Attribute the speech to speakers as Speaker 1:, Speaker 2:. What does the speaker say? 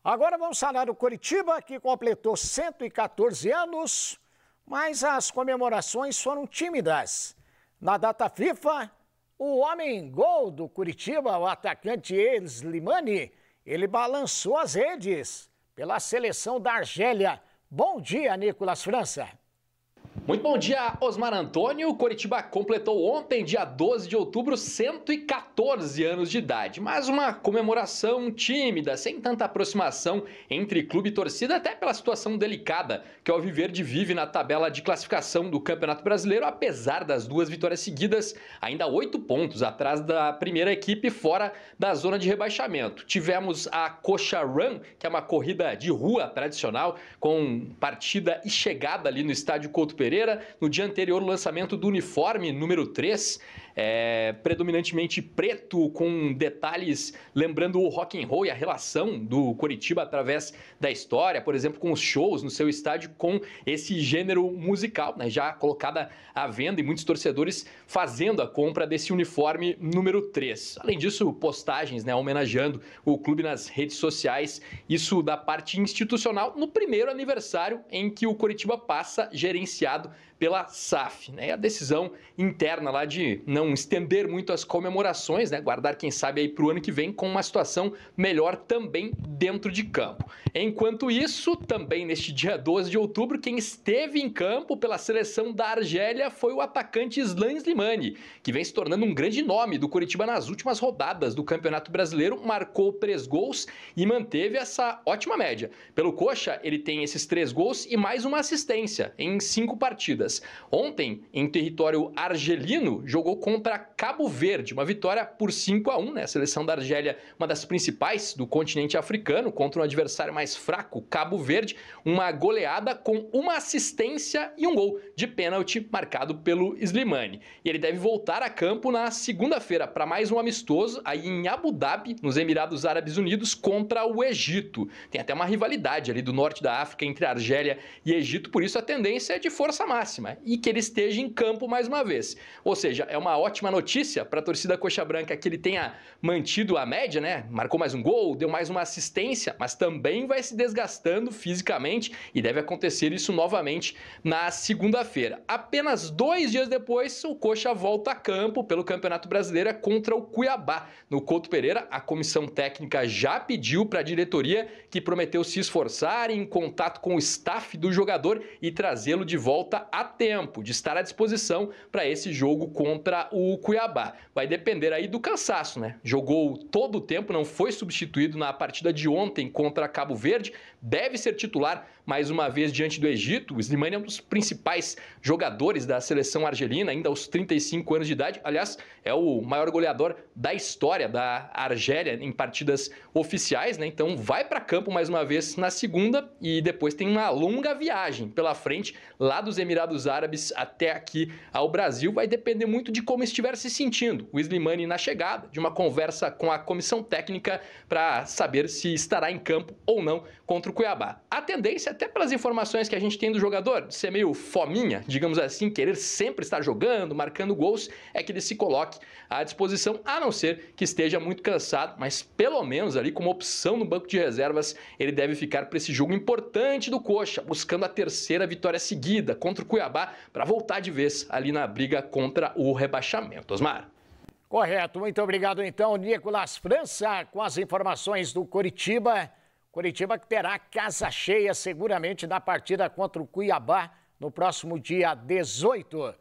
Speaker 1: Agora vamos falar do Coritiba, que completou 114 anos, mas as comemorações foram tímidas. Na data FIFA, o homem-gol do Coritiba, o atacante Slimani, ele balançou as redes pela seleção da Argélia. Bom dia, Nicolas França.
Speaker 2: Muito bom dia, Osmar Antônio. O Coritiba completou ontem, dia 12 de outubro, 114 anos de idade. Mas uma comemoração tímida, sem tanta aproximação entre clube e torcida, até pela situação delicada que o Alviverde vive na tabela de classificação do Campeonato Brasileiro, apesar das duas vitórias seguidas, ainda 8 pontos atrás da primeira equipe fora da zona de rebaixamento. Tivemos a Coxa Run, que é uma corrida de rua tradicional, com partida e chegada ali no estádio Couto Pereira. No dia anterior, o lançamento do uniforme número 3, predominantemente preto, com detalhes lembrando o rock and roll e a relação do Coritiba através da história, por exemplo, com os shows no seu estádio com esse gênero musical, né, já colocada à venda e muitos torcedores fazendo a compra desse uniforme número 3. Além disso, postagens, né, homenageando o clube nas redes sociais, isso da parte institucional, no primeiro aniversário em que o Coritiba passa gerenciado pela SAF, né? A decisão interna lá de não estender muito as comemorações, né? Guardar, quem sabe, aí para o ano que vem com uma situação melhor também dentro de campo. Enquanto isso, também neste dia 12 de outubro, quem esteve em campo pela seleção da Argélia foi o atacante Slimani, que vem se tornando um grande nome do Coritiba nas últimas rodadas do Campeonato Brasileiro, marcou 3 gols e manteve essa ótima média. Pelo Coxa, ele tem esses 3 gols e mais uma assistência em 5 partidas. Ontem, em território argelino, jogou contra Cabo Verde, uma vitória por 5-1, né? A seleção da Argélia, uma das principais do continente africano, contra um adversário mais fraco, Cabo Verde, uma goleada com uma assistência e um gol de pênalti marcado pelo Slimani. E ele deve voltar a campo na segunda-feira para mais um amistoso aí em Abu Dhabi, nos Emirados Árabes Unidos, contra o Egito. Tem até uma rivalidade ali do norte da África entre Argélia e Egito, por isso a tendência é de força máxima e que ele esteja em campo mais uma vez. Ou seja, é uma ótima notícia para a torcida Coxa Branca que ele tenha mantido a média, né? Marcou mais um gol, deu mais uma assistência, mas também vai se desgastando fisicamente e deve acontecer isso novamente na segunda-feira. Apenas 2 dias depois, o Coxa volta a campo pelo Campeonato Brasileiro contra o Cuiabá. No Couto Pereira, a comissão técnica já pediu para a diretoria, que prometeu se esforçar em contato com o staff do jogador e trazê-lo de volta a tempo, de estar à disposição para esse jogo contra o Cuiabá. Vai depender aí do cansaço, né? Jogou todo o tempo, não foi substituído na partida de ontem contra Cabo Verde, deve ser titular mais uma vez diante do Egito. O Slimani é um dos principais jogadores da seleção argelina, ainda aos 35 anos de idade. Aliás, é o maior goleador da história da Argélia em partidas oficiais, né? Então vai para campo mais uma vez na segunda e depois tem uma longa viagem pela frente lá dos Emirados Árabes até aqui ao Brasil. Vai depender muito de como estiver se sentindo o Slimani na chegada, de uma conversa com a comissão técnica para saber se estará em campo ou não contra o Cuiabá. A tendência, até pelas informações que a gente tem do jogador, de ser meio fominha, digamos assim, querer sempre estar jogando, marcando gols, é que ele se coloque à disposição, a não ser que esteja muito cansado, mas pelo menos ali como opção no banco de reservas, ele deve ficar para esse jogo importante do Coxa, buscando a 3ª vitória seguida contra o Cuiabá, para voltar de vez ali na briga contra o rebaixamento. Osmar.
Speaker 1: Correto, muito obrigado então, Nicolas França, com as informações do Coritiba. Coritiba que terá casa cheia seguramente na partida contra o Cuiabá no próximo dia 18.